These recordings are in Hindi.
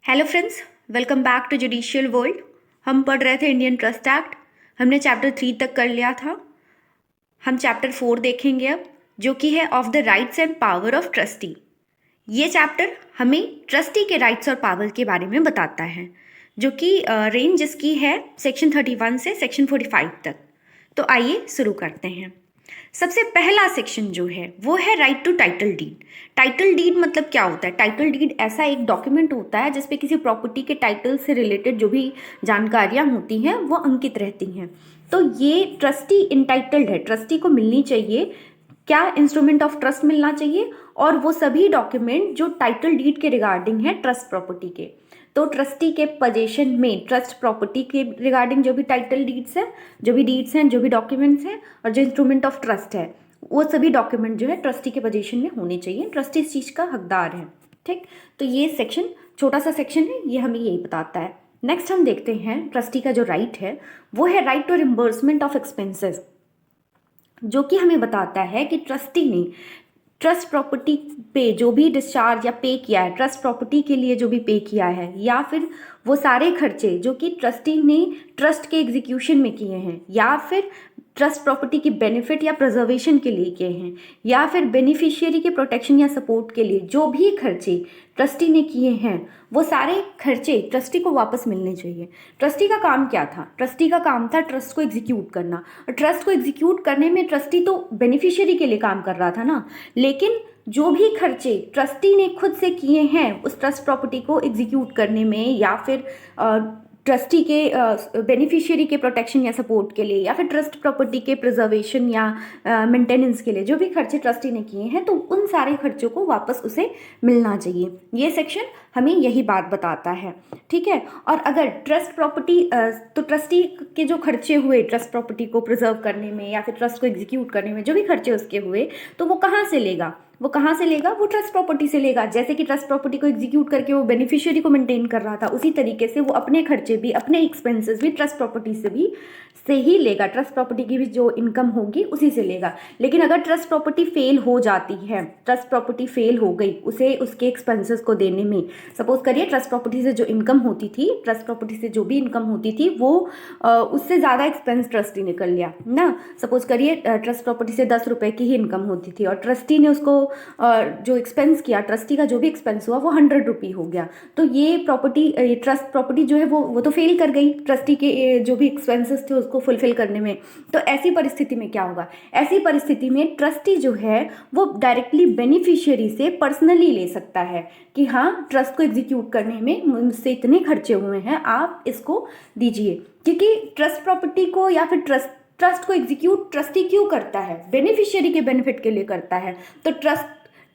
Hello friends, welcome back to judicial world. हम पढ़ रहे थे इंडियन ट्रस्ट एक्ट। हमने चैप्टर 3 तक कर लिया था। हम चैप्टर 4 देखेंगे अब, जो कि है of the rights and power of trustee. ये चैप्टर हमें ट्रस्टी के राइट्स और पावर के बारे में बताता है, जो कि रेंज इसकी है सेक्शन 31 से सेक्शन 45 तक। तो आइए शुरू करते हैं। सबसे पहला सेक्शन जो है वो है right to title deed. Title deed मतलब क्या होता है? टाइटल डीड ऐसा एक डॉक्यूमेंट होता है जिसपे किसी प्रॉपर्टी के टाइटल से रिलेटेड जो भी जानकारियां होती हैं वो अंकित रहती हैं। तो ये ट्रस्टी इंटाइटल्ड है, ट्रस्टी को मिलनी चाहिए क्या? इंस्ट्रूमेंट ऑफ ट्रस्ट मिलना चाहिए, और वो सभी डॉक्यूमेंट जो टाइटल डीड के रिगार्डिंग है ट्रस्ट प्रॉपर्टी के। तो ट्रस्टी के पोजीशन में ट्रस्ट प्रॉपर्टी के रिगार्डिंग जो भी टाइटल डीड्स हैं, जो भी डीड्स हैं, जो भी डॉक्यूमेंट्स हैं, और जो इंस्ट्रूमेंट ऑफ ट्रस्ट है, वो सभी डॉक्यूमेंट जो है ट्रस्टी के पोजीशन में होने चाहिए। ट्रस्टी इस चीज़ का हकदार है। ठीक, तो ये सेक्शन छोटा सा सेक्शन है, ये हमें यही बताता है। नेक्स्ट हम देखते हैं ट्रस्टी का जो राइट है वो है right to reimbursement of expenses, जो कि हमें बताता है कि ट्रस्टी ने ट्रस्ट प्रॉपर्टी पे जो भी डिस्चार्ज या पे किया है, ट्रस्ट प्रॉपर्टी के लिए जो भी पे किया है, या फिर वो सारे खर्चे जो कि ट्रस्टी ने ट्रस्ट के एग्जीक्यूशन में किए हैं, या फिर ट्रस्ट प्रॉपर्टी की बेनिफिट या प्रिजर्वेशन के लिए किए हैं, या फिर बेनिफिशियरी के प्रोटेक्शन या सपोर्ट के लिए जो भी खर्चे ट्रस्टी ने किए हैं, वो सारे खर्चे ट्रस्टी को वापस मिलने चाहिए। ट्रस्टी का काम क्या था? ट्रस्टी का काम था ट्रस्ट को एग्जीक्यूट करना, और ट्रस्ट को एग्जीक्यूट करने में ट्रस्टी तो बेनिफिशियरी के लिए काम कर रहा था ना, लेकिन जो भी खर्चे ट्रस्टी ने खुद से किए हैं उस ट्रस्ट प्रॉपर्टी को एग्जीक्यूट करने में, या फिर ट्रस्टी के बेनिफिशियरी के प्रोटेक्शन या सपोर्ट के लिए, या फिर ट्रस्ट प्रॉपर्टी के प्रिजर्वेशन या मेंटेनेंस के लिए जो भी खर्चे ट्रस्टी ने किए हैं, तो उन सारे खर्चों को वापस उसे मिलना चाहिए। ये सेक्शन हमें यही बात बताता है। ठीक है, और अगर ट्रस्ट प्रॉपर्टी तो ट्रस्टी के जो खर्चे हुए ट्रस्ट प्रॉपर्टी को प्रिजर्व करने में या फिर ट्रस्ट को एग्जीक्यूट करने में, जो भी खर्चे उसके हुए, तो वो कहाँ से लेगा? वो कहाँ से लेगा? वो ट्रस्ट प्रॉपर्टी से लेगा। जैसे कि ट्रस्ट प्रॉपर्टी को एग्जीक्यूट करके वो बेनिफिशियरी को मेंटेन कर रहा था, उसी तरीके से वो अपने खर्चे भी, अपने एक्सपेंसेस भी ट्रस्ट प्रॉपर्टी से ही लेगा। ट्रस्ट प्रॉपर्टी की भी जो इनकम होगी उसी से लेगा। लेकिन अगर ट्रस्ट प्रॉपर्टी फेल हो जाती है, ट्रस्ट प्रॉपर्टी फेल हो गई उसे उसके एक्सपेंसेस को देने में, सपोज करिए ट्रस्ट प्रॉपर्टी से जो इनकम होती थी, ट्रस्ट प्रॉपर्टी से जो भी इनकम होती थी वो उससे ज़्यादा एक्सपेंस ट्रस्टी ने कर लिया ना। सपोज करिए ट्रस्ट प्रॉपर्टी से 10 रुपये की ही इनकम होती थी और ट्रस्टी ने उसको जो एक्सपेंस किया, ट्रस्टी का जो भी एक्सपेंस हुआ वो 100 रुपये हो गया। तो ये प्रॉपर्टी, ट्रस्ट प्रॉपर्टी जो है वो तो फेल कर गई ट्रस्टी के जो भी एक्सपेंसेस थे उसको फुलफिल करने में। तो ऐसी परिस्थिति में क्या होगा? ऐसी परिस्थिति में ट्रस्टी जो है वो डायरेक्टली बेनिफिशियरी से पर्सनली ले सकता है कि हाँ, ट्रस्ट को एग्जीक्यूट करने में मुझसे इतने खर्चे हुए हैं, आप इसको दीजिए। क्योंकि ट्रस्ट प्रॉपर्टी को या फिर ट्रस्ट को एग्जीक्यूट ट्रस्टी क्यों करता है? बेनिफिशियरी के बेनिफिट के लिए करता है। तो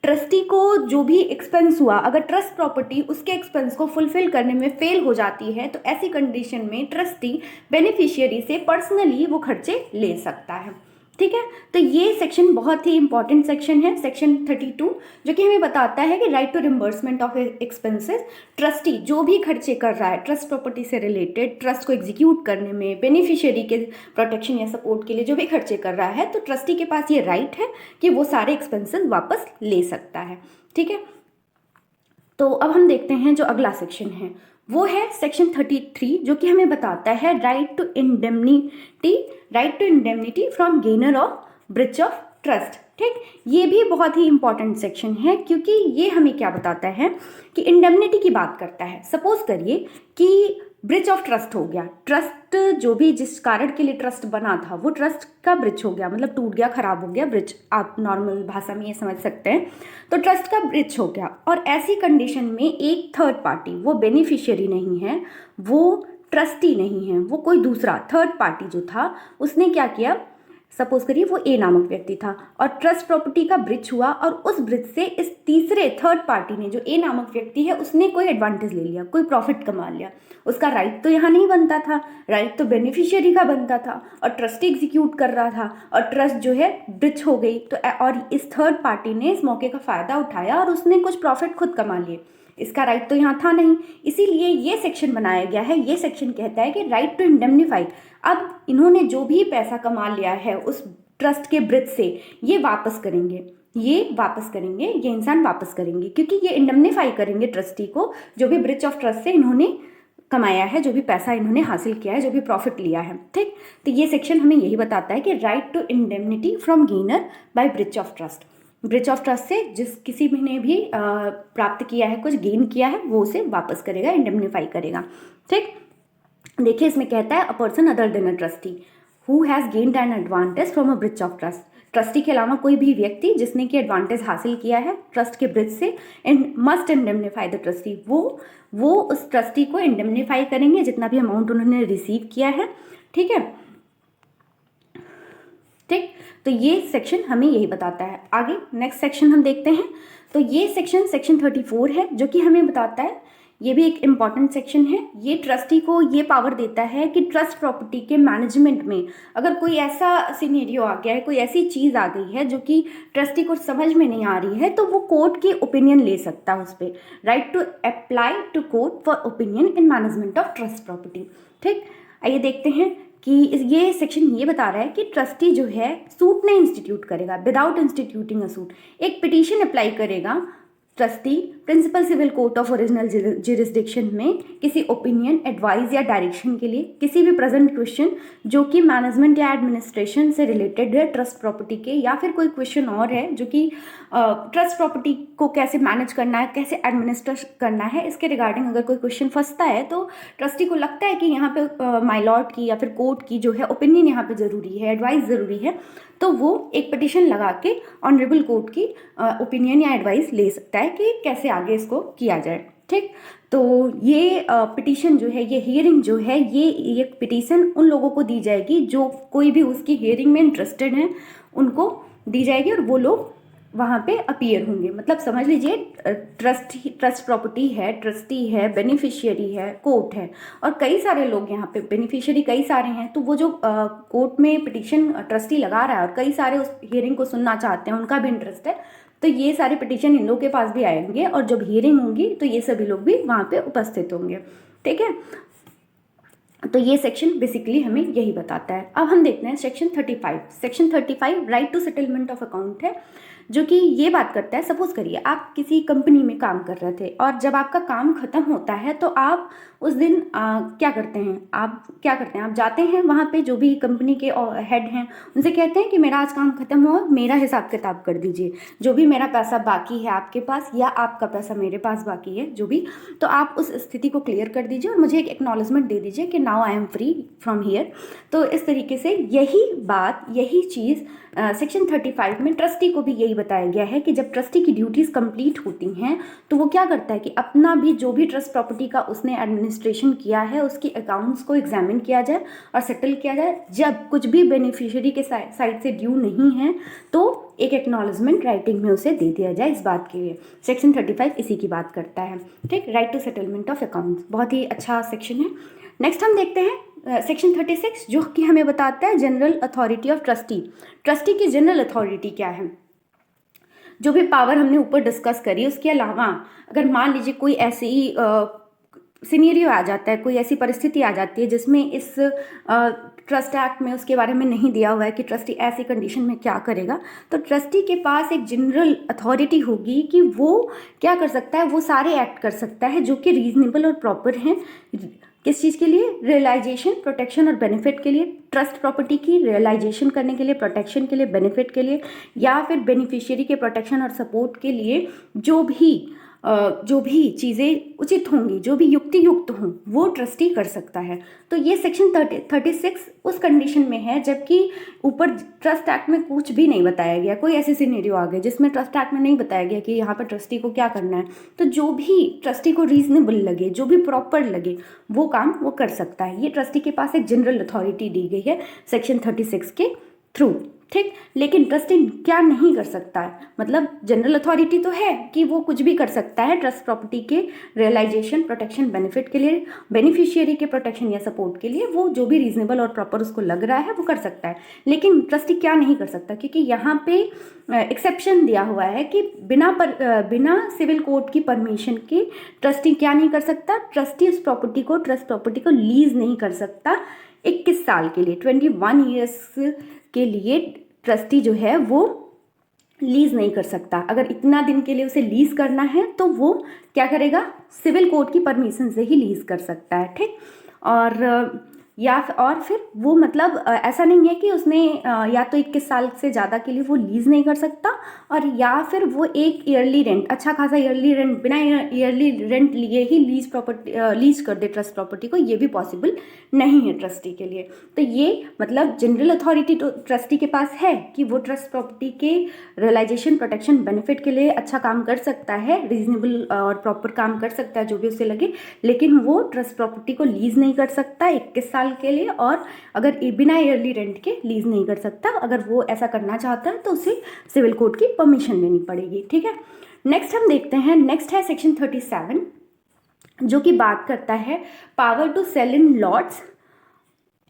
ट्रस्टी को जो भी एक्सपेंस हुआ, अगर ट्रस्ट प्रॉपर्टी उसके एक्सपेंस को फुलफिल करने में फेल हो जाती है, तो ऐसी कंडीशन में ट्रस्टी बेनिफिशियरी से पर्सनली वो खर्चे ले सकता है। ठीक है, तो ये सेक्शन बहुत ही इंपॉर्टेंट सेक्शन है, सेक्शन 32, जो कि हमें बताता है कि right to reimbursement of expenses. Trustee जो भी खर्चे कर रहा है ट्रस्ट प्रॉपर्टी से रिलेटेड, ट्रस्ट को एग्जीक्यूट करने में, बेनिफिशियरी के प्रोटेक्शन या सपोर्ट के लिए जो भी खर्चे कर रहा है, तो ट्रस्टी के पास ये राइट है कि वो सारे एक्सपेंसेस वापस ले सकता है। ठीक है, तो अब हम देखते हैं जो अगला सेक्शन है वो है सेक्शन 33, जो कि हमें बताता है right to indemnity from gainer of breach of trust. ठीक, ये भी बहुत ही इंपॉर्टेंट सेक्शन है, क्योंकि ये हमें क्या बताता है कि इंडेमनिटी की बात करता है। सपोज करिए कि ब्रिज ऑफ ट्रस्ट हो गया, ट्रस्ट जो भी जिस कारण के लिए ट्रस्ट बना था वो ट्रस्ट का ब्रिज हो गया, मतलब टूट गया, खराब हो गया। ब्रिज आप नॉर्मल भाषा में ये समझ सकते हैं। तो ट्रस्ट का ब्रिज हो गया, और ऐसी कंडीशन में एक थर्ड पार्टी, वो बेनिफिशियरी नहीं है, वो ट्रस्टी नहीं है, वो कोई दूसरा थर्ड पार्टी जो था, उसने क्या किया? सपोज करिए वो ए नामक व्यक्ति था और ट्रस्ट प्रॉपर्टी का ब्रिज हुआ, और उस ब्रिज से इस तीसरे थर्ड पार्टी ने, जो ए नामक व्यक्ति है, उसने कोई एडवांटेज ले लिया, कोई प्रॉफिट कमा लिया। उसका राइट तो यहाँ नहीं बनता था, राइट तो बेनिफिशियरी का बनता था, और ट्रस्टी एग्जीक्यूट कर रहा था, और ट्रस्ट जो है ब्रिज हो गई। तो और इस थर्ड पार्टी ने इस मौके का फ़ायदा उठाया और उसने कुछ प्रॉफिट खुद कमा लिए। इसका राइट तो यहाँ था नहीं, इसीलिए ये सेक्शन बनाया गया है। ये सेक्शन कहता है कि राइट टू इंडेमनीफाई। अब इन्होंने जो भी पैसा कमा लिया है उस ट्रस्ट के ब्रिज से, ये वापस करेंगे। ये वापस करेंगे, ये इंसान वापस करेंगे, क्योंकि ये इंडemnify करेंगे ट्रस्टी को, जो भी ब्रीच ऑफ ट्रस्ट से इन्होंने कमाया है, जो भी पैसा इन्होंने हासिल किया है, जो भी प्रॉफिट लिया है। ठीक, तो ये सेक्शन हमें यही बताता है कि right to indemnity from gainer by breach of trust. Breach of trust से जिस किसी भी ने भी प्राप्त किया है, कुछ गेन किया है, वो उसे वापस करेगा, इंडेमनिफाई करेगा। ठीक, देखिए इसमें कहता है a person other than a trustee who has gained an advantage from a breach of trust. Trustee के अलावा कोई भी व्यक्ति जिसने कि एडवांटेज हासिल किया है ट्रस्ट के ब्रिज से, एंड मस्ट इंडेमनिफाई द ट्रस्टी, वो उस ट्रस्टी को इंडेमनिफाई करेंगे जितना भी अमाउंट उन्होंने रिसीव किया है। ठीक है, ठीक, तो ये सेक्शन हमें यही बताता है। आगे नेक्स्ट सेक्शन हम देखते हैं। तो ये सेक्शन 34 है, जो कि हमें बताता है, ये भी एक इम्पॉर्टेंट सेक्शन है। ये ट्रस्टी को ये पावर देता है कि ट्रस्ट प्रॉपर्टी के मैनेजमेंट में अगर कोई ऐसा सिनेरियो आ गया है, कोई ऐसी चीज़ आ गई है जो कि ट्रस्टी को समझ में नहीं आ रही है, तो वो कोर्ट की ओपिनियन ले सकता है उस पर। Right to apply to court for opinion in management of trust property. ठीक, आइए देखते हैं कि ये सेक्शन ये बता रहा है कि ट्रस्टी जो है सूट नहीं इंस्टीट्यूट करेगा, विदाउट इंस्टीट्यूटिंग अ सूट। एक पिटीशन अप्लाई करेगा trustee principal civil court of original jurisdiction में किसी ओपिनियन, एडवाइस या डायरेक्शन के लिए, किसी भी प्रेजेंट क्वेश्चन जो कि मैनेजमेंट या एडमिनिस्ट्रेशन से रिलेटेड है ट्रस्ट प्रॉपर्टी के, या फिर कोई क्वेश्चन और है जो कि ट्रस्ट प्रॉपर्टी को कैसे मैनेज करना है, कैसे एडमिनिस्टर करना है, इसके रिगार्डिंग अगर कोई क्वेश्चन फंसता है तो ट्रस्टी को लगता है कि यहाँ पे माय लॉर्ड की या फिर कोर्ट की जो है ओपिनियन यहाँ पे ज़रूरी है, एडवाइस ज़रूरी है, तो वो एक पिटीशन लगा के ऑनरेबल कोर्ट की ओपिनियन या एडवाइस ले सकता है कि कैसे आगे इसको किया जाए। ठीक, तो ये पिटीशन जो है, ये हियरिंग जो है, ये पिटीशन उन लोगों को दी जाएगी जो कोई भी उसकी हियरिंग में इंटरेस्टेड हैं, उनको दी जाएगी और वो लोग वहाँ पे अपीयर होंगे। मतलब समझ लीजिए ट्रस्ट प्रॉपर्टी है, ट्रस्टी है, बेनिफिशियरी है, कोर्ट है, और कई सारे लोग यहाँ पे बेनिफिशियरी कई सारे हैं। तो वो जो कोर्ट में पिटीशन ट्रस्टी लगा रहा है और कई सारे उस हियरिंग को सुनना चाहते हैं, उनका भी इंटरेस्ट है, तो ये सारे पिटीशन इन लोग के पास भी आएंगे, और जब हियरिंग होंगी तो ये सभी लोग भी वहाँ पे उपस्थित होंगे। ठीक है, तो ये सेक्शन बेसिकली हमें यही बताता है। अब हम देखते हैं section 35। Section 35 right to settlement of account है, जो कि ये बात करता है, सपोज करिए आप किसी कंपनी में काम कर रहे थे और जब आपका काम खत्म होता है तो आप उस दिन क्या करते हैं, आप जाते हैं वहाँ पे, जो भी कंपनी के हेड हैं उनसे कहते हैं कि मेरा आज काम खत्म हुआ, मेरा हिसाब किताब कर दीजिए, जो भी मेरा पैसा बाकी है आपके पास या आपका पैसा मेरे पास बाकी है, जो भी, तो आप उस स्थिति को क्लियर कर दीजिए और मुझे एक एक्नॉलेजमेंट दे दीजिए कि now I am free from here. तो इस तरीके से यही चीज़ सेक्शन 35 में ट्रस्टी को भी यही बताया गया है कि जब ट्रस्टी की ड्यूटीज़ कंप्लीट होती हैं तो वो क्या करता है कि अपना भी जो भी ट्रस्ट प्रॉपर्टी का उसने एडमिनिस्ट्रेशन किया है उसकी अकाउंट्स को एग्जामिन किया जाए और सेटल किया जाए। जब कुछ भी बेनिफिशियरी के साइड से ड्यू नहीं है तो एक एक्नॉलेजमेंट राइटिंग में उसे दे दिया जाए इस बात के लिए। सेक्शन 35 इसी की बात करता है। ठीक, right to settlement of accounts, बहुत ही अच्छा सेक्शन है। नेक्स्ट हम देखते हैं सेक्शन 36, जो कि हमें बताता है general authority of trustee. Trustee की जनरल अथॉरिटी क्या है, जो भी पावर हमने ऊपर डिस्कस करी, उसके अलावा अगर मान लीजिए कोई ऐसी सिनेरियो आ जाता है, कोई ऐसी परिस्थिति आ जाती है जिसमें इस ट्रस्ट एक्ट में उसके बारे में नहीं दिया हुआ है कि ट्रस्टी ऐसी कंडीशन में क्या करेगा, तो ट्रस्टी के पास एक जनरल अथॉरिटी होगी कि वो क्या कर सकता है, वो सारे एक्ट कर सकता है जो कि रीजनेबल और प्रॉपर हैं। किस चीज़ के लिए, रियलाइजेशन, प्रोटेक्शन और बेनिफिट के लिए, ट्रस्ट प्रॉपर्टी की रियलाइजेशन करने के लिए, प्रोटेक्शन के लिए, बेनिफिट के लिए, या फिर बेनिफिशियरी के प्रोटेक्शन और सपोर्ट के लिए जो भी चीज़ें उचित होंगी, जो भी युक्त हों, वो ट्रस्टी कर सकता है। तो ये सेक्शन 36 उस कंडीशन में है जबकि ऊपर ट्रस्ट एक्ट में कुछ भी नहीं बताया गया, कोई ऐसे सिनेरियो आ गए जिसमें ट्रस्ट एक्ट में नहीं बताया गया कि यहाँ पर ट्रस्टी को क्या करना है, तो जो भी ट्रस्टी को रीजनेबल लगे, जो भी प्रॉपर लगे, वो काम वो कर सकता है। ये ट्रस्टी के पास एक जनरल अथॉरिटी दी गई है सेक्शन 36 के थ्रू। ठीक, लेकिन ट्रस्टी क्या नहीं कर सकता है, मतलब जनरल अथॉरिटी तो है कि वो कुछ भी कर सकता है ट्रस्ट प्रॉपर्टी के रियलाइजेशन, प्रोटेक्शन, बेनिफिट के लिए, बेनिफिशियरी के प्रोटेक्शन या सपोर्ट के लिए, वो जो भी रीजनेबल और प्रॉपर उसको लग रहा है वो कर सकता है। लेकिन ट्रस्टी क्या नहीं कर सकता, क्योंकि यहाँ पे एक्सेप्शन दिया हुआ है कि बिना सिविल कोर्ट की परमिशन के ट्रस्टी क्या नहीं कर सकता, ट्रस्टी उस ट्रस्ट प्रॉपर्टी को लीज नहीं कर सकता 21 साल के लिए, 21 ईयर्स के लिए ट्रस्टी जो है वो लीज़ नहीं कर सकता। अगर इतना दिन के लिए उसे लीज़ करना है तो वो क्या करेगा, सिविल कोर्ट की परमिशन से ही लीज़ कर सकता है, ठीक। और फिर वो मतलब ऐसा नहीं है कि उसने या तो 21 साल से ज़्यादा के लिए वो लीज़ नहीं कर सकता, और या फिर वो एक ईयरली रेंट, अच्छा खासा ईयरली रेंट, बिना ईयरली रेंट लिए ही लीज कर दे ट्रस्ट प्रॉपर्टी को, ये भी पॉसिबल नहीं है ट्रस्टी के लिए। तो ये मतलब जनरल अथॉरिटी तो ट्रस्टी के पास है कि वो ट्रस्ट प्रॉपर्टी के रियलाइजेशन, प्रोटेक्शन, बेनिफिट के लिए अच्छा काम कर सकता है, रीजनेबल और प्रॉपर काम कर सकता है जो भी उसे लगे, लेकिन वो ट्रस्ट प्रॉपर्टी को लीज़ नहीं कर सकता 21 साल के लिए, और अगर बिना ईयरली रेंट के लीज़ नहीं कर सकता। अगर वो ऐसा करना चाहता है तो उसे सिविल कोर्ट की परमिशन लेनी पड़ेगी, ठीक है। नेक्स्ट हम देखते हैं, नेक्स्ट है सेक्शन 37, जो कि बात करता है power to sell in lots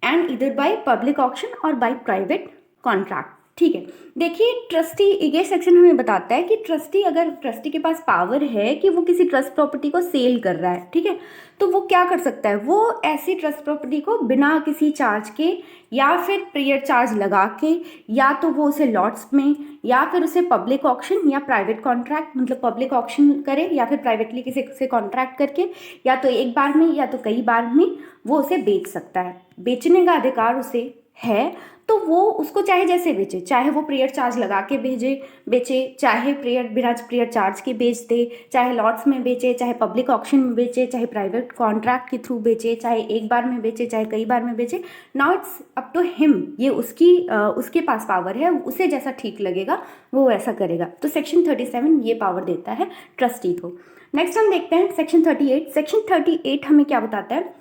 and इधर बाय पब्लिक ऑक्शन और बाय प्राइवेट कॉन्ट्रैक्ट, ठीक है। देखिए ट्रस्टी, ये सेक्शन हमें बताता है कि अगर ट्रस्टी के पास पावर है कि वो किसी ट्रस्ट प्रॉपर्टी को सेल कर रहा है, ठीक है, तो वो क्या कर सकता है, वो ऐसी ट्रस्ट प्रॉपर्टी को बिना किसी चार्ज के या फिर प्रेयर चार्ज लगा के, या तो वो उसे लॉट्स में, या फिर उसे पब्लिक ऑक्शन या प्राइवेट कॉन्ट्रैक्ट, मतलब पब्लिक ऑक्शन करे या फिर प्राइवेटली किसी से कॉन्ट्रैक्ट करके, या तो एक बार में या तो कई बार में वो उसे बेच सकता है। बेचने का अधिकार उसे है, तो वो उसको चाहे जैसे बेचे, चाहे वो प्रेयर चार्ज लगा के बेचे, चाहे बिना प्रेयर चार्ज के बेच दे, चाहे लॉट्स में बेचे, चाहे पब्लिक ऑक्शन में बेचे, चाहे प्राइवेट कॉन्ट्रैक्ट के थ्रू बेचे, चाहे एक बार में बेचे, चाहे कई बार में बेचे। Now it's up to him, ये उसके पास पावर है, उसे जैसा ठीक लगेगा वो ऐसा करेगा। तो सेक्शन 37 ये पावर देता है ट्रस्टी को। नेक्स्ट हम देखते हैं सेक्शन 38। सेक्शन 38 हमें क्या बताता है,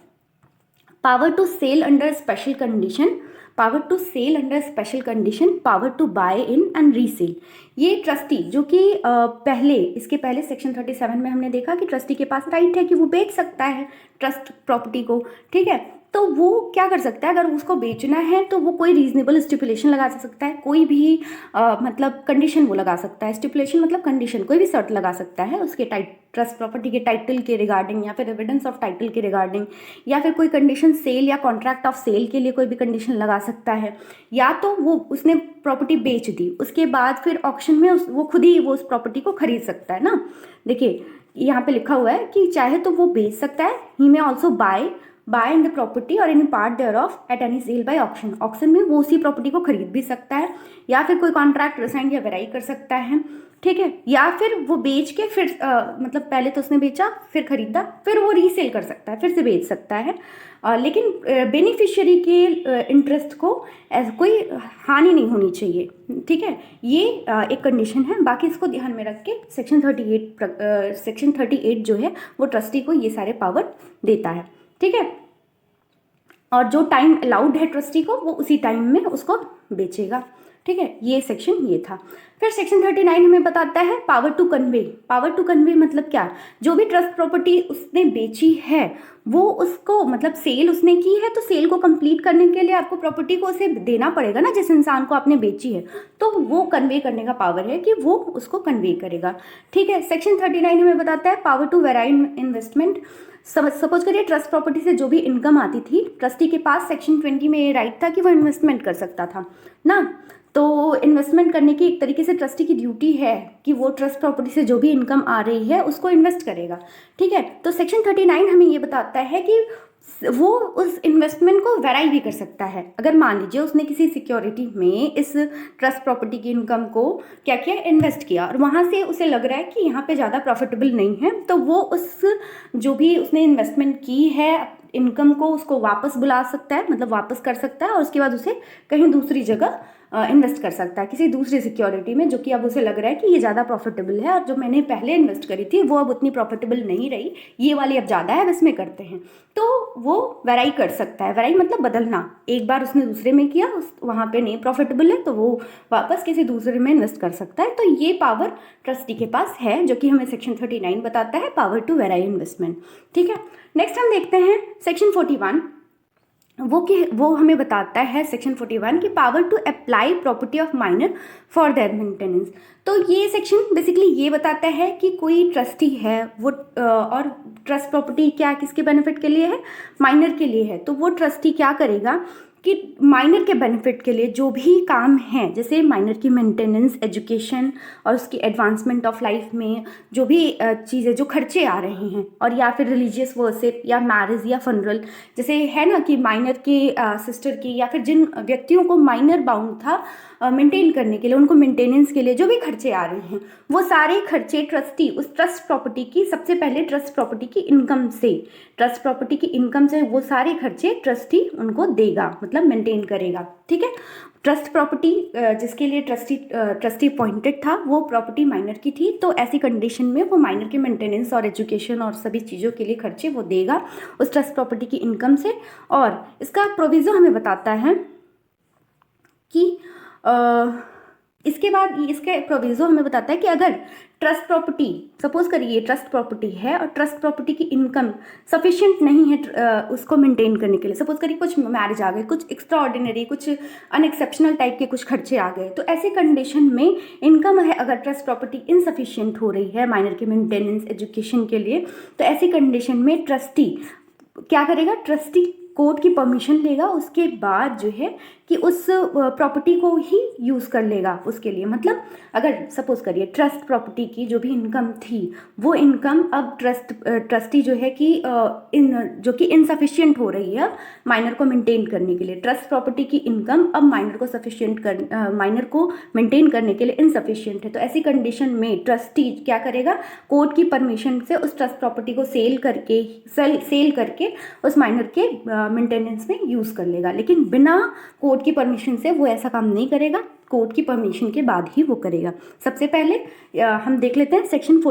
power to sell under special condition, power to sell under special condition, power to buy in and resell. ये ट्रस्टी जो कि इसके पहले सेक्शन 37 में हमने देखा कि ट्रस्टी के पास राइट है कि वो बेच सकता है ट्रस्ट प्रॉपर्टी को, ठीक है। तो वो क्या कर सकता है, अगर उसको बेचना है तो वो कोई रीजनेबल स्टिपुलेशन लगा सकता है, कोई भी मतलब कंडीशन वो लगा सकता है। स्टिपुलेशन मतलब कंडीशन, कोई भी शर्त लगा सकता है उसके ट्रस्ट प्रॉपर्टी के टाइटल के रिगार्डिंग, या फिर एविडेंस ऑफ टाइटल के रिगार्डिंग, या फिर कोई कंडीशन सेल या कॉन्ट्रैक्ट ऑफ सेल के लिए कोई भी कंडीशन लगा सकता है। या तो वो उसने प्रॉपर्टी बेच दी, उसके बाद फिर ऑक्शन में वो खुद ही वो उस प्रॉपर्टी को खरीद सकता है ना। देखिए यहाँ पे लिखा हुआ है कि चाहे तो वो बेच सकता है, he may also buy in the property और any part thereof at any sale by auction. Auction में वो उसी प्रॉपर्टी को खरीद भी सकता है, या फिर कोई कॉन्ट्रैक्ट रिसाइन या वेराई कर सकता है, ठीक है। या फिर वो बेच के फिर मतलब पहले तो उसने बेचा, फिर खरीदा, फिर वो रीसेल कर सकता है, फिर से बेच सकता है। लेकिन बेनिफिशियरी के इंटरेस्ट को कोई हानि नहीं होनी चाहिए, ठीक है। ये एक कंडीशन है। बाकी इसको ध्यान में रख के सेक्शन 38 जो है वो ट्रस्टी को ये सारे पावर देता है, ठीक है। और जो टाइम अलाउड है ट्रस्टी को वो उसी टाइम में उसको बेचेगा, ठीक है। ये सेक्शन ये था। फिर सेक्शन 39 हमें बताता है power to convey. Power to convey मतलब क्या, जो भी ट्रस्ट प्रॉपर्टी उसने बेची है वो उसको मतलब सेल उसने की है, तो सेल को कंप्लीट करने के लिए आपको प्रॉपर्टी को उसे देना पड़ेगा ना, जिस इंसान को आपने बेची है, तो वो कन्वे करने का पावर है कि वो उसको कन्वे करेगा, ठीक है। सेक्शन 39 हमें बताता है power to vary investment. Suppose करिए ट्रस्ट प्रॉपर्टी से जो भी इनकम आती थी, ट्रस्टी के पास सेक्शन 20 में ये राइट था कि वो इन्वेस्टमेंट कर सकता था ना। तो इन्वेस्टमेंट करने की एक तरीके से ट्रस्टी की ड्यूटी है कि वो ट्रस्ट प्रॉपर्टी से जो भी इनकम आ रही है उसको इन्वेस्ट करेगा, ठीक है। तो सेक्शन 39 हमें ये बताता है कि वो उस इन्वेस्टमेंट को वेराई भी कर सकता है। अगर मान लीजिए उसने किसी सिक्योरिटी में इस ट्रस्ट प्रॉपर्टी की इनकम को क्या किया, इन्वेस्ट किया, और वहाँ से उसे लग रहा है कि यहाँ पे ज़्यादा प्रॉफिटेबल नहीं है, तो वो उस जो भी उसने इन्वेस्टमेंट की है इनकम को उसको वापस बुला सकता है, मतलब वापस कर सकता है, और उसके बाद उसे कहीं दूसरी जगह इन्वेस्ट कर सकता है, किसी दूसरी सिक्योरिटी में, जो कि अब उसे लग रहा है कि ये ज़्यादा प्रॉफिटेबल है, और जो मैंने पहले इन्वेस्ट करी थी वो अब उतनी प्रॉफिटेबल नहीं रही, ये वाली अब ज़्यादा है, इसमें करते हैं। तो वो वेराई कर सकता है। वेराई मतलब बदलना, एक बार उसने दूसरे में किया, वहाँ पे नहीं प्रॉफिटेबल है तो वो वापस किसी दूसरे में इन्वेस्ट कर सकता है। तो ये पावर ट्रस्टी के पास है, जो कि हमें सेक्शन 39 बताता है, पावर टू वेराई इन्वेस्टमेंट, ठीक है। नेक्स्ट हम देखते हैं सेक्शन 41। वो हमें बताता है सेक्शन 41 की power to apply property of minor for their maintenance. तो ये सेक्शन बेसिकली ये बताता है कि कोई ट्रस्टी है वो और ट्रस्ट प्रॉपर्टी क्या किसके बेनिफिट के लिए है, माइनर के लिए है, तो वो ट्रस्टी क्या करेगा कि माइनर के बेनिफिट के लिए जो भी काम है, जैसे माइनर की मेंटेनेंस, एजुकेशन और उसकी एडवांसमेंट ऑफ लाइफ में जो भी चीज़ें, जो खर्चे आ रहे हैं, और या फिर रिलीजियस वर्शिप या मैरिज या फनरल, जैसे है ना कि माइनर के सिस्टर की या फिर जिन व्यक्तियों को माइनर बाउंड था मेंटेन करने के लिए, उनको मेंटेनेंस के लिए जो भी खर्चे आ रहे हैं, वो सारे खर्चे ट्रस्टी उस ट्रस्ट प्रॉपर्टी की, सबसे पहले ट्रस्ट प्रॉपर्टी की इनकम से वो सारे खर्चे ट्रस्टी उनको देगा, मतलब मेंटेन करेगा। ठीक है, ट्रस्ट प्रॉपर्टी जिसके लिए ट्रस्टी अपॉइंटेड था, वो प्रॉपर्टी माइनर की थी, तो ऐसी कंडीशन में वो माइनर के मेंटेनेंस और एजुकेशन और सभी चीज़ों के लिए खर्चे वो देगा उस ट्रस्ट प्रॉपर्टी की इनकम से। और इसका प्रोविज़ो हमें बताता है कि इसके बाद इसके प्रोविज़ो हमें बताता है कि अगर ट्रस्ट प्रॉपर्टी, सपोज करिए ट्रस्ट प्रॉपर्टी है और ट्रस्ट प्रॉपर्टी की इनकम सफिशिएंट नहीं है उसको मेंटेन करने के लिए, सपोज करिए कुछ मैरिज आ गए, कुछ एक्स्ट्रा ऑर्डिनरी, कुछ अनएक्सेप्शनल टाइप के कुछ खर्चे आ गए, तो ऐसे कंडीशन में इनकम है अगर ट्रस्ट प्रॉपर्टी इनसफिशिएंट हो रही है माइनर के मेंटेनेंस, एजुकेशन के लिए, तो ऐसी कंडीशन में ट्रस्टी क्या करेगा, ट्रस्टी कोर्ट की परमिशन लेगा, उसके बाद जो है कि उस प्रॉपर्टी को ही यूज़ कर लेगा उसके लिए। मतलब अगर सपोज करिए ट्रस्ट प्रॉपर्टी की जो भी इनकम थी, वो इनकम अब ट्रस्टी जो है कि जो कि इनसफिशिएंट हो रही है माइनर को मेंटेन करने के लिए, ट्रस्ट प्रॉपर्टी की इनकम अब माइनर को मेंटेन करने के लिए इनसफिशिएंट है, तो ऐसी कंडीशन में ट्रस्टी क्या करेगा, कोर्ट की परमिशन से उस ट्रस्ट प्रॉपर्टी को सेल करके उस माइनर के मेंटेनेंस में यूज़ कर लेगा। लेकिन बिना कोर्ट की परमिशन से वो ऐसा काम नहीं करेगा, कोर्ट की परमिशन के बाद ही वो करेगा। सबसे पहले हम देख लेते हैं सेक्शन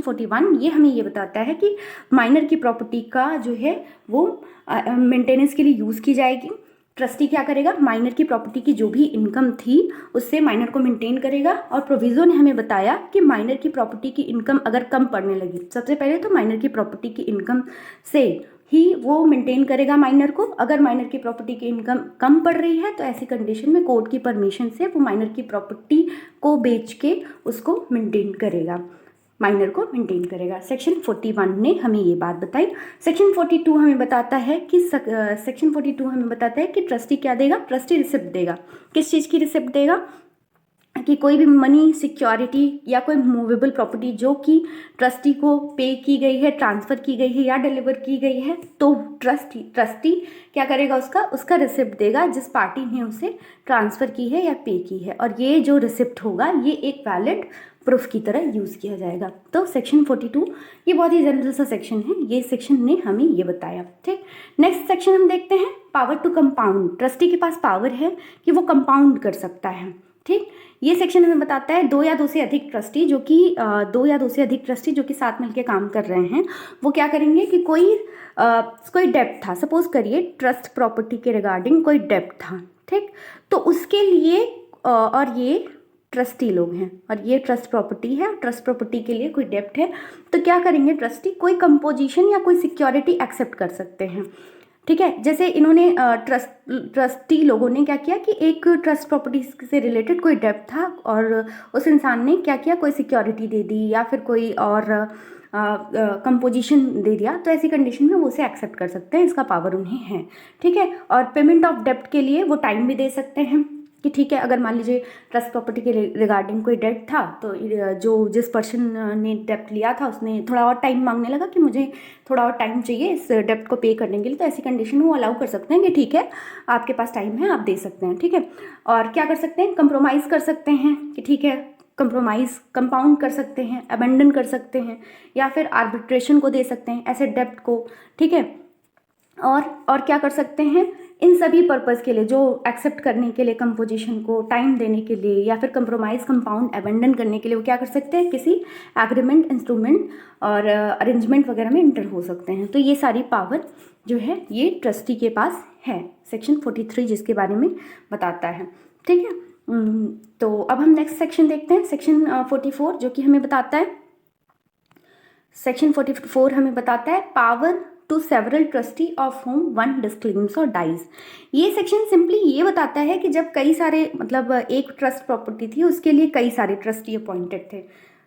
41, ये हमें ये बताता है कि माइनर की प्रॉपर्टी का जो है वो मेंटेनेंस के लिए यूज़ की जाएगी। ट्रस्टी क्या करेगा, माइनर की प्रॉपर्टी की जो भी इनकम थी उससे माइनर को मेंटेन करेगा। और प्रोविज़ो ने हमें बताया कि माइनर की प्रॉपर्टी की इनकम अगर कम पड़ने लगी, सबसे पहले तो माइनर की प्रॉपर्टी की इनकम से ही वो मेंटेन करेगा माइनर को। अगर माइनर की प्रॉपर्टी की इनकम कम पड़ रही है तो ऐसी कंडीशन में कोर्ट की परमिशन से वो माइनर की प्रॉपर्टी को बेच के उसको मेंटेन करेगा, माइनर को मेंटेन करेगा। सेक्शन 41 ने हमें ये बात बताई। सेक्शन 42 हमें बताता है कि ट्रस्टी क्या देगा, ट्रस्टी रिसिप्ट देगा। किस चीज़ की रिसिप्ट देगा, कि कोई भी मनी, सिक्योरिटी या कोई मूवेबल प्रॉपर्टी जो कि ट्रस्टी को पे की गई है, ट्रांसफ़र की गई है या डिलीवर की गई है, तो ट्रस्टी क्या करेगा, उसका रिसिप्ट देगा जिस पार्टी ने उसे ट्रांसफ़र की है या पे की है। और ये जो रिसिप्ट होगा ये एक वैलिड प्रूफ की तरह यूज़ किया जाएगा। तो सेक्शन 42 ये बहुत ही जनरल सा सेक्शन है, ये सेक्शन ने हमें ये बताया। ठीक, नेक्स्ट सेक्शन हम देखते हैं, पावर टू कंपाउंड। ट्रस्टी के पास पावर है कि वो कंपाउंड कर सकता है। ठीक, ये सेक्शन हमें बताता है दो या दो से अधिक ट्रस्टी जो कि साथ मिलकर काम कर रहे हैं, वो क्या करेंगे कि कोई डेब्ट था, सपोज करिए ट्रस्ट प्रॉपर्टी के रिगार्डिंग कोई डेब्ट था। ठीक, तो उसके लिए और ये ट्रस्टी लोग हैं और ये ट्रस्ट प्रॉपर्टी है, ट्रस्ट प्रॉपर्टी के लिए कोई डेब्ट है, तो क्या करेंगे ट्रस्टी, कोई कंपोजिशन या कोई सिक्योरिटी एक्सेप्ट कर सकते हैं। ठीक है, जैसे इन्होंने ट्रस्टी लोगों ने क्या किया कि एक ट्रस्ट प्रॉपर्टी से रिलेटेड कोई डेब्ट था और उस इंसान ने क्या किया, कोई सिक्योरिटी दे दी या फिर कोई और कंपोजिशन दे दिया, तो ऐसी कंडीशन में वो उसे एक्सेप्ट कर सकते हैं, इसका पावर उन्हें है। ठीक है, और पेमेंट ऑफ डेब्ट के लिए वो टाइम भी दे सकते हैं कि ठीक है, अगर मान लीजिए ट्रस्ट प्रॉपर्टी के रिगार्डिंग कोई डेब्ट था तो जिस पर्सन ने डेब्ट लिया था उसने थोड़ा और टाइम मांगने लगा कि मुझे थोड़ा और टाइम चाहिए इस डेब्ट को पे करने के लिए, तो ऐसी कंडीशन में वो अलाउ कर सकते हैं कि ठीक है आपके पास टाइम है, आप दे सकते हैं। ठीक है, और क्या कर सकते हैं, कंप्रोमाइज़ कर सकते हैं कि ठीक है, कंपाउंड कर सकते हैं, अबेंडन कर सकते हैं या फिर आर्बिट्रेशन को दे सकते हैं ऐसे डेब्ट को। ठीक है, और क्या कर सकते हैं, इन सभी पर्पज़ के लिए, जो एक्सेप्ट करने के लिए, कंपोजिशन को टाइम देने के लिए या फिर कंप्रोमाइज़, कंपाउंड, अबेंडन करने के लिए वो क्या कर सकते हैं, किसी एग्रीमेंट, इंस्ट्रूमेंट और अरेंजमेंट वगैरह में इंटर हो सकते हैं। तो ये सारी पावर जो है ये ट्रस्टी के पास है, सेक्शन 43 जिसके बारे में बताता है। ठीक है, तो अब हम नेक्स्ट सेक्शन देखते हैं, सेक्शन 44 जो कि हमें बताता है, सेक्शन 44 हमें बताता है power to several trustee of whom one disclaims और डाइज। ये सेक्शन सिंपली ये बताता है कि जब कई सारे, मतलब एक ट्रस्ट प्रॉपर्टी थी उसके लिए कई सारे ट्रस्टी अपॉइंटेड थे,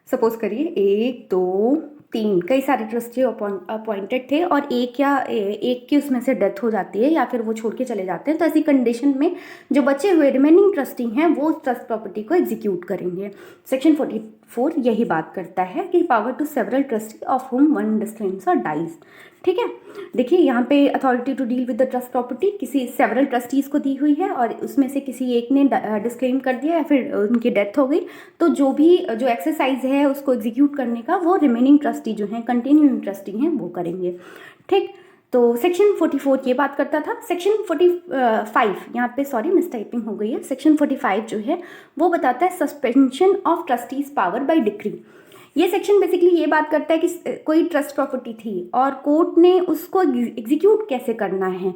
सपोज करिए 1, 2, 3 कई सारे ट्रस्टी अपॉइंटेड थे और एक की उसमें से डेथ हो जाती है या फिर वो छोड़ के चले जाते हैं, तो ऐसी कंडीशन में जो बचे हुए रिमेनिंग ट्रस्टी हैं वो उस ट्रस्ट प्रॉपर्टी को एग्जीक्यूट करेंगे। सेक्शन 44 यही बात करता है कि power to several trustee of whom one disclaims और डाइज। ठीक है, देखिए यहाँ पे authority to deal with the trust property किसी सेवरल ट्रस्टीज़ को दी हुई है और उसमें से किसी एक ने डिस्क्लेम कर दिया या फिर उनकी डेथ हो गई, तो जो एक्सरसाइज है उसको एग्जीक्यूट करने का वो रिमेनिंग ट्रस्टी जो हैं, कंटिन्यूइंग ट्रस्टी हैं, वो करेंगे। ठीक, तो सेक्शन 44 ये बात करता था। सेक्शन 45 यहाँ पे सॉरी मिसटाइपिंग हो गई है। सेक्शन 45 जो है वो बताता है suspension of trustees power bye decree. ये सेक्शन बेसिकली ये बात करता है कि कोई ट्रस्ट प्रॉपर्टी थी और कोर्ट ने उसको एग्जीक्यूट कैसे करना है,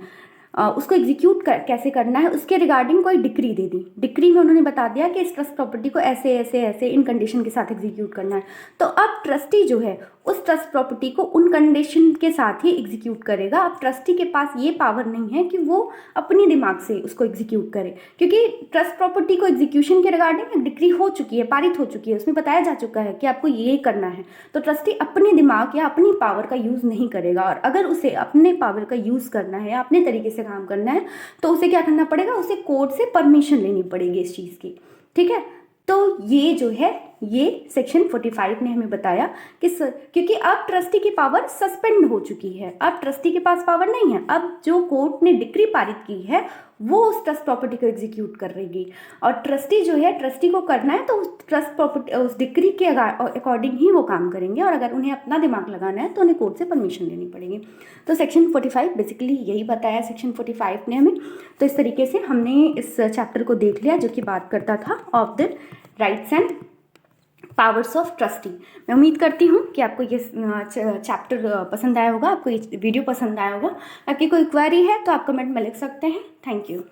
कैसे करना है उसके रिगार्डिंग कोई डिक्री दे दी। डिक्री में उन्होंने बता दिया कि इस ट्रस्ट प्रॉपर्टी को ऐसे ऐसे ऐसे इन कंडीशन के साथ एग्जीक्यूट करना है। तो अब ट्रस्टी जो है उस ट्रस्ट प्रॉपर्टी को उन कंडीशन के साथ ही एग्जीक्यूट करेगा। अब ट्रस्टी के पास ये पावर नहीं है कि वो अपनी दिमाग से उसको एग्जीक्यूट करे, क्योंकि ट्रस्ट प्रॉपर्टी को एग्जीक्यूशन के रिगार्डिंग एक डिक्री हो चुकी है, पारित हो चुकी है, उसमें बताया जा चुका है कि आपको ये करना है। तो ट्रस्टी अपने दिमाग या अपनी पावर का यूज़ नहीं करेगा, और अगर उसे अपने पावर का यूज़ करना है, अपने तरीके से काम करना है, तो उसे क्या करना पड़ेगा, उसे कोर्ट से परमिशन लेनी पड़ेगी इस चीज़ की। ठीक है, तो ये जो है ये सेक्शन 45 ने हमें बताया कि क्योंकि अब ट्रस्टी की पावर सस्पेंड हो चुकी है, अब ट्रस्टी के पास पावर नहीं है। अब जो कोर्ट ने डिक्री पारित की है वो उस ट्रस्ट प्रॉपर्टी को एग्जीक्यूट करेगी, और ट्रस्टी जो है, ट्रस्टी को करना है तो उस ट्रस्ट प्रॉपर्टी उस डिक्री के अकॉर्डिंग ही वो काम करेंगे, और अगर उन्हें अपना दिमाग लगाना है तो उन्हें कोर्ट से परमिशन लेनी पड़ेगी। तो सेक्शन 45 बेसिकली यही बताया सेक्शन 45 ने हमें। तो इस तरीके से हमने इस चैप्टर को देख लिया जो कि बात करता था of the rights and powers of trustee. मैं उम्मीद करती हूँ कि आपको ये चैप्टर पसंद आया होगा, आपको ये वीडियो पसंद आया होगा। आपकी कोई क्वेरी है तो आप कमेंट में लिख सकते हैं। Thank you.